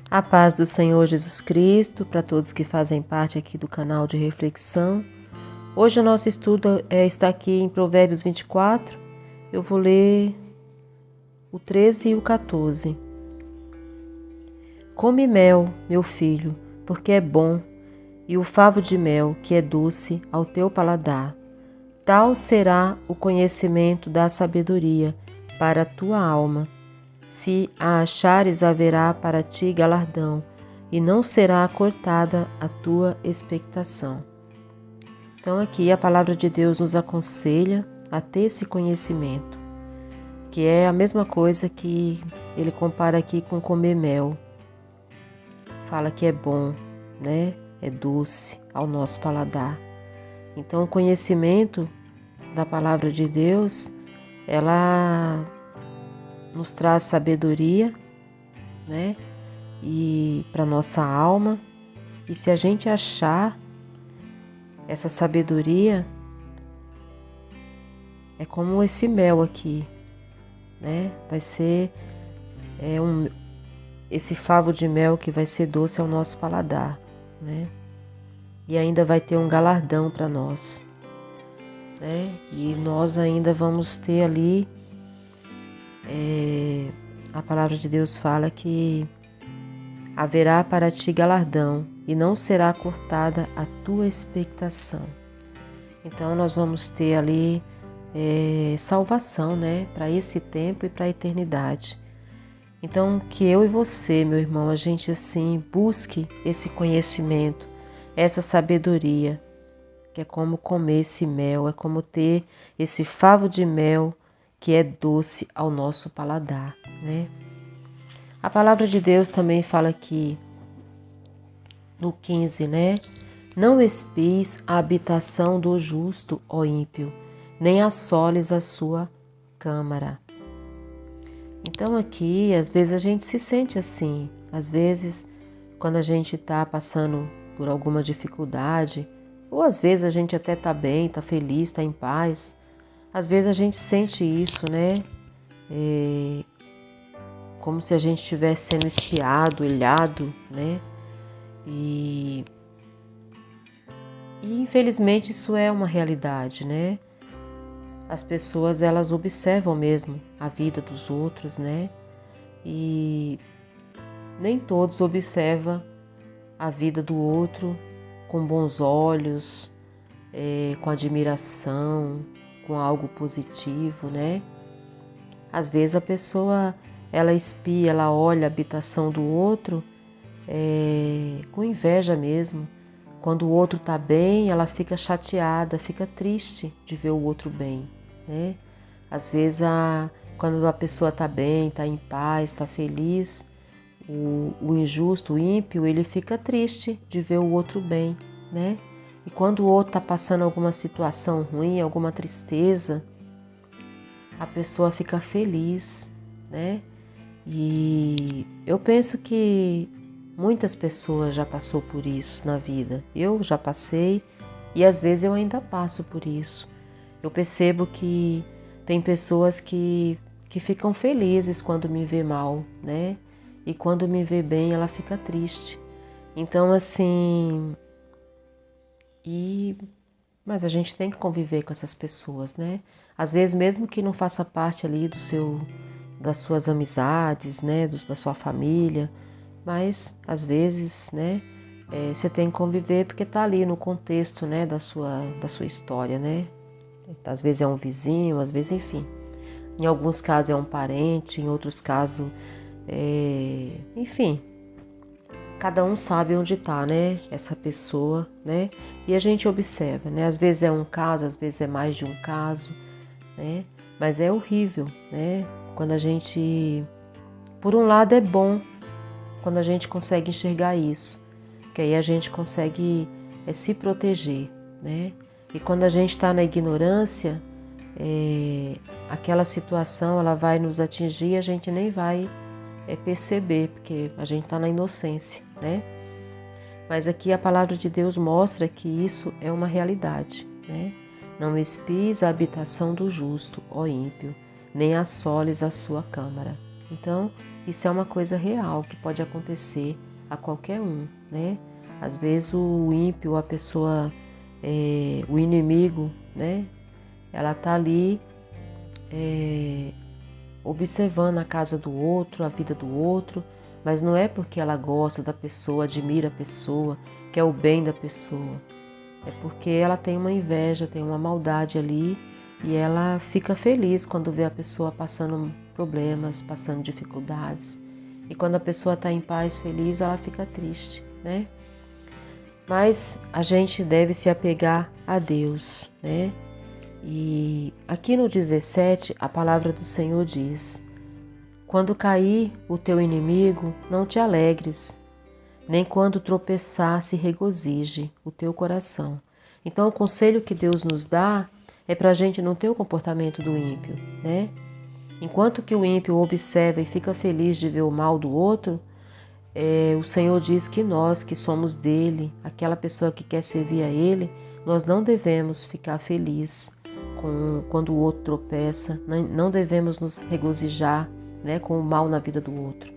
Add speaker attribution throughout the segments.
Speaker 1: A paz do Senhor Jesus Cristo para todos que fazem parte aqui do canal de reflexão. Hoje o nosso estudo está aqui em Provérbios 24. Eu vou ler o 13 e o 14. Come mel, meu filho, porque é bom, e o favo de mel, que é doce ao teu paladar. Tal será o conhecimento da sabedoria para a tua alma. Se a achares, haverá para ti galardão, e não será cortada a tua expectação. Então aqui a palavra de Deus nos aconselha a ter esse conhecimento, que é a mesma coisa que ele compara aqui com comer mel. Fala que é bom, né? É doce ao nosso paladar. Então o conhecimento da palavra de Deus, ela nos traz sabedoria, né? E para nossa alma. E se a gente achar essa sabedoria, é como esse mel aqui, né? Vai ser esse favo de mel que vai ser doce ao nosso paladar, né? E ainda vai ter um galardão para nós, né? E nós ainda vamos ter ali a palavra de Deus fala que haverá para ti galardão e não será cortada a tua expectação. Então nós vamos ter ali salvação, né, para esse tempo e para a eternidade. Então que eu e você, meu irmão, a gente assim busque esse conhecimento, essa sabedoria, que é como comer esse mel, é como ter esse favo de mel que é doce ao nosso paladar, né? A palavra de Deus também fala aqui no 15, né? Não espies a habitação do justo, ó ímpio, nem assoles a sua câmara. Então aqui, às vezes a gente se sente assim, às vezes quando a gente está passando por alguma dificuldade, ou às vezes a gente até está bem, está feliz, está em paz, às vezes a gente sente isso, né? Como se a gente estivesse sendo espiado, olhado, né? E infelizmente isso é uma realidade, né? As pessoas, elas observam mesmo a vida dos outros, né? E nem todos observam a vida do outro com bons olhos, com admiração, com algo positivo, né? Às vezes a pessoa, ela espia, ela olha a habitação do outro com inveja mesmo. Quando o outro está bem, ela fica chateada, fica triste de ver o outro bem, né? Às vezes, quando a pessoa está bem, está em paz, está feliz, o injusto, o ímpio, ele fica triste de ver o outro bem, né? E quando o outro está passando alguma situação ruim, alguma tristeza, a pessoa fica feliz, né? E eu penso que muitas pessoas já passou por isso na vida. Eu já passei e às vezes eu ainda passo por isso. Eu percebo que tem pessoas que ficam felizes quando me vê mal, né? E quando me vê bem, ela fica triste. Então, assim, mas a gente tem que conviver com essas pessoas, né? Às vezes, mesmo que não faça parte ali das suas amizades, né? Da sua família, mas às vezes, né? Você tem que conviver porque tá ali no contexto, né? Da sua história, né? Às vezes é um vizinho, às vezes, enfim. Em alguns casos é um parente, em outros casos, enfim. Cada um sabe onde está, né, essa pessoa, né, e a gente observa, né, às vezes é um caso, às vezes é mais de um caso, né, mas é horrível, né, quando a gente, por um lado é bom, quando a gente consegue enxergar isso, que aí a gente consegue se proteger, né, e quando a gente está na ignorância, aquela situação, ela vai nos atingir e a gente nem vai perceber, porque a gente está na inocência, né? Mas aqui a palavra de Deus mostra que isso é uma realidade, né? Não espies a habitação do justo, ó ímpio, nem assoles a sua câmara. Então, Isso é uma coisa real que pode acontecer a qualquer um, né? Às vezes o ímpio, a pessoa, o inimigo, né? Ela tá ali observando a casa do outro, a vida do outro, mas não é porque ela gosta da pessoa, admira a pessoa, quer o bem da pessoa. É porque ela tem uma inveja, tem uma maldade ali e ela fica feliz quando vê a pessoa passando problemas, passando dificuldades. E quando a pessoa está em paz, feliz, ela fica triste, né? Mas a gente deve se apegar a Deus, né? E aqui no 17, a palavra do Senhor diz: quando cair o teu inimigo, não te alegres, nem quando tropeçar se regozije o teu coração. Então o conselho que Deus nos dá é para a gente não ter o comportamento do ímpio, né? Enquanto que o ímpio observa e fica feliz de ver o mal do outro, o Senhor diz que nós que somos dele, aquela pessoa que quer servir a ele, nós não devemos ficar felizes quando o outro tropeça, não devemos nos regozijar, né, com o mal na vida do outro.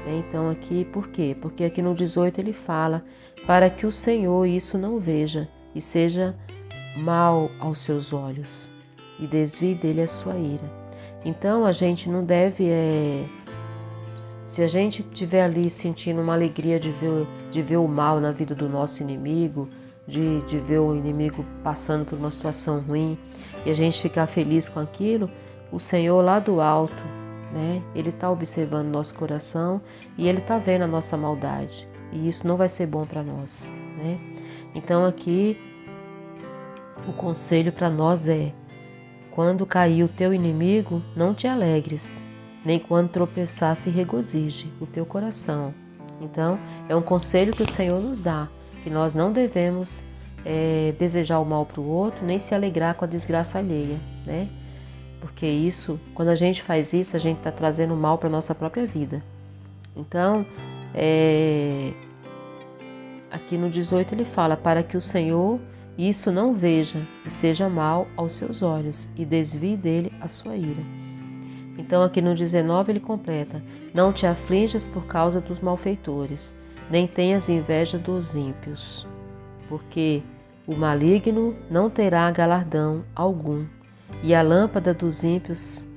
Speaker 1: Então aqui, por quê? Porque aqui no 18 ele fala para que o Senhor isso não veja e seja mal aos seus olhos e desvie dele a sua ira. Então a gente não deve, se a gente estiver ali sentindo uma alegria de ver o mal na vida do nosso inimigo, de ver o inimigo passando por uma situação ruim e a gente ficar feliz com aquilo, o Senhor lá do alto, né? Ele está observando nosso coração e Ele está vendo a nossa maldade. E isso não vai ser bom para nós, né? Então aqui o conselho para nós é: quando cair o teu inimigo, não te alegres, nem quando tropeçar se regozije o teu coração. Então é um conselho que o Senhor nos dá, que nós não devemos desejar o mal para o outro, nem se alegrar com a desgraça alheia, né? Porque isso, quando a gente faz isso, a gente está trazendo mal para a nossa própria vida. Então, aqui no 18 ele fala, para que o Senhor isso não veja e seja mal aos seus olhos e desvie dele a sua ira. Então aqui no 19 ele completa, não te aflinjas por causa dos malfeitores, nem tenhas inveja dos ímpios, porque o maligno não terá galardão algum, e a lâmpada dos ímpios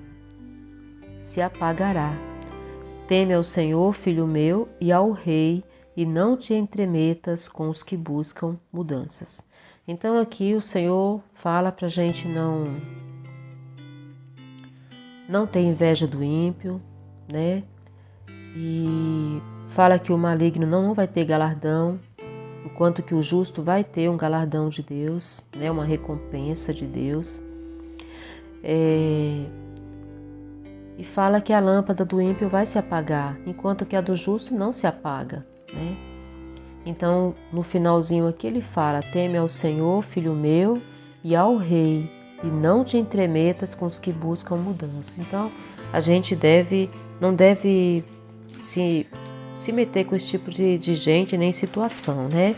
Speaker 1: se apagará. Teme ao Senhor, filho meu, e ao Rei, e não te entremetas com os que buscam mudanças. Então aqui o Senhor fala para a gente não ter inveja do ímpio, né? E fala que o maligno não vai ter galardão, enquanto que o justo vai ter um galardão de Deus, né? Uma recompensa de Deus. E fala que a lâmpada do ímpio vai se apagar, enquanto que a do justo não se apaga, né? Então, no finalzinho aqui ele fala, teme ao Senhor, filho meu, e ao Rei, e não te entremetas com os que buscam mudança. Então, a gente não deve se meter com esse tipo de gente nem situação, né?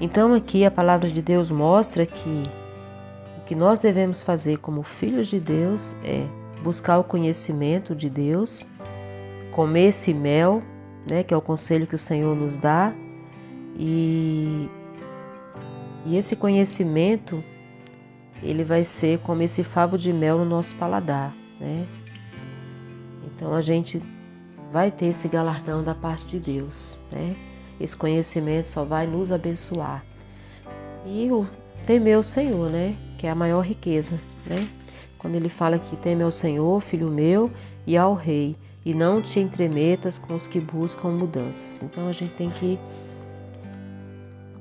Speaker 1: Então, aqui a palavra de Deus mostra que o que nós devemos fazer como filhos de Deus é buscar o conhecimento de Deus, comer esse mel, né, que é o conselho que o Senhor nos dá, e esse conhecimento ele vai ser como esse favo de mel no nosso paladar, né? Então a gente vai ter esse galardão da parte de Deus, né? Esse conhecimento só vai nos abençoar. E o temer o Senhor, né? Que é a maior riqueza, né? Quando ele fala que teme ao Senhor, filho meu, e ao Rei, e não te entremetas com os que buscam mudanças. Então a gente tem que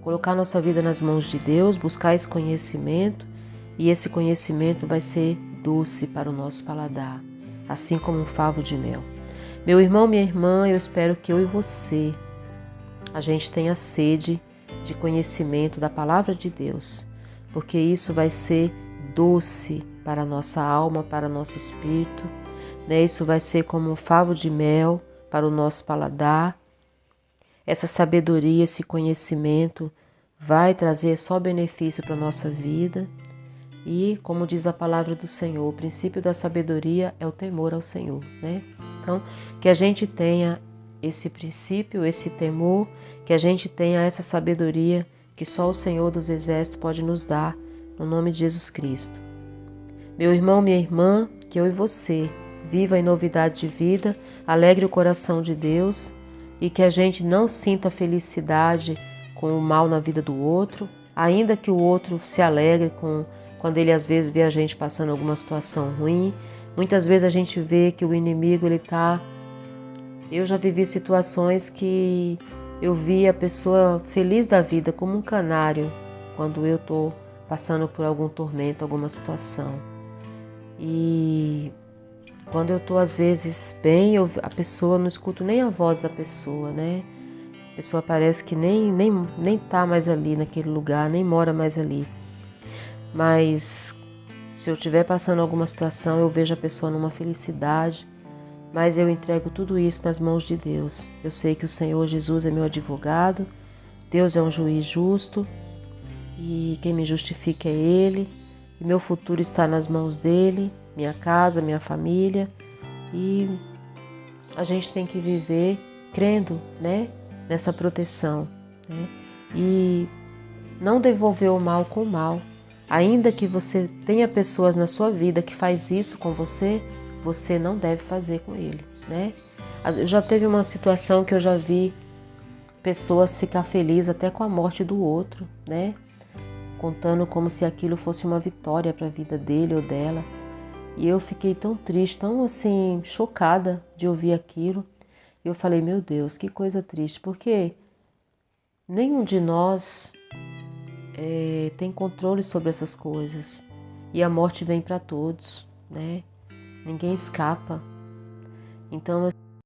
Speaker 1: colocar nossa vida nas mãos de Deus, buscar esse conhecimento, e esse conhecimento vai ser doce para o nosso paladar, assim como um favo de mel. Meu irmão, minha irmã, eu espero que eu e você, a gente tenha sede de conhecimento da palavra de Deus, porque isso vai ser doce para a nossa alma, para o nosso espírito, né? Isso vai ser como um favo de mel para o nosso paladar. Essa sabedoria, esse conhecimento vai trazer só benefício para a nossa vida. E, como diz a palavra do Senhor, o princípio da sabedoria é o temor ao Senhor, né? Então, que a gente tenha esse princípio, esse temor, que a gente tenha essa sabedoria que só o Senhor dos Exércitos pode nos dar, no nome de Jesus Cristo. Meu irmão, minha irmã, que eu e você viva em novidade de vida, alegre o coração de Deus e que a gente não sinta felicidade com o mal na vida do outro, ainda que o outro se alegre quando ele às vezes vê a gente passando alguma situação ruim. Muitas vezes a gente vê que o inimigo Eu já vivi situações que eu vi a pessoa feliz da vida como um canário quando eu estou passando por algum tormento, alguma situação. E quando eu estou às vezes bem, a pessoa, não escuto nem a voz da pessoa, né? A pessoa parece que nem tá mais ali naquele lugar, nem mora mais ali. Mas se eu estiver passando alguma situação, eu vejo a pessoa numa felicidade, mas eu entrego tudo isso nas mãos de Deus. Eu sei que o Senhor Jesus é meu advogado, Deus é um juiz justo e quem me justifica é Ele. E meu futuro está nas mãos dEle, minha casa, minha família. E a gente tem que viver crendo, né, nessa proteção, né? E não devolver o mal com o mal. Ainda que você tenha pessoas na sua vida que faz isso com você, você não deve fazer com ele, né? Já teve uma situação que eu já vi pessoas ficar felizes até com a morte do outro, né? Contando como se aquilo fosse uma vitória para a vida dele ou dela. E eu fiquei tão triste, tão assim, chocada de ouvir aquilo. E eu falei, meu Deus, que coisa triste, porque nenhum de nós tem controle sobre essas coisas. E a morte vem para todos, né? Ninguém escapa. Então,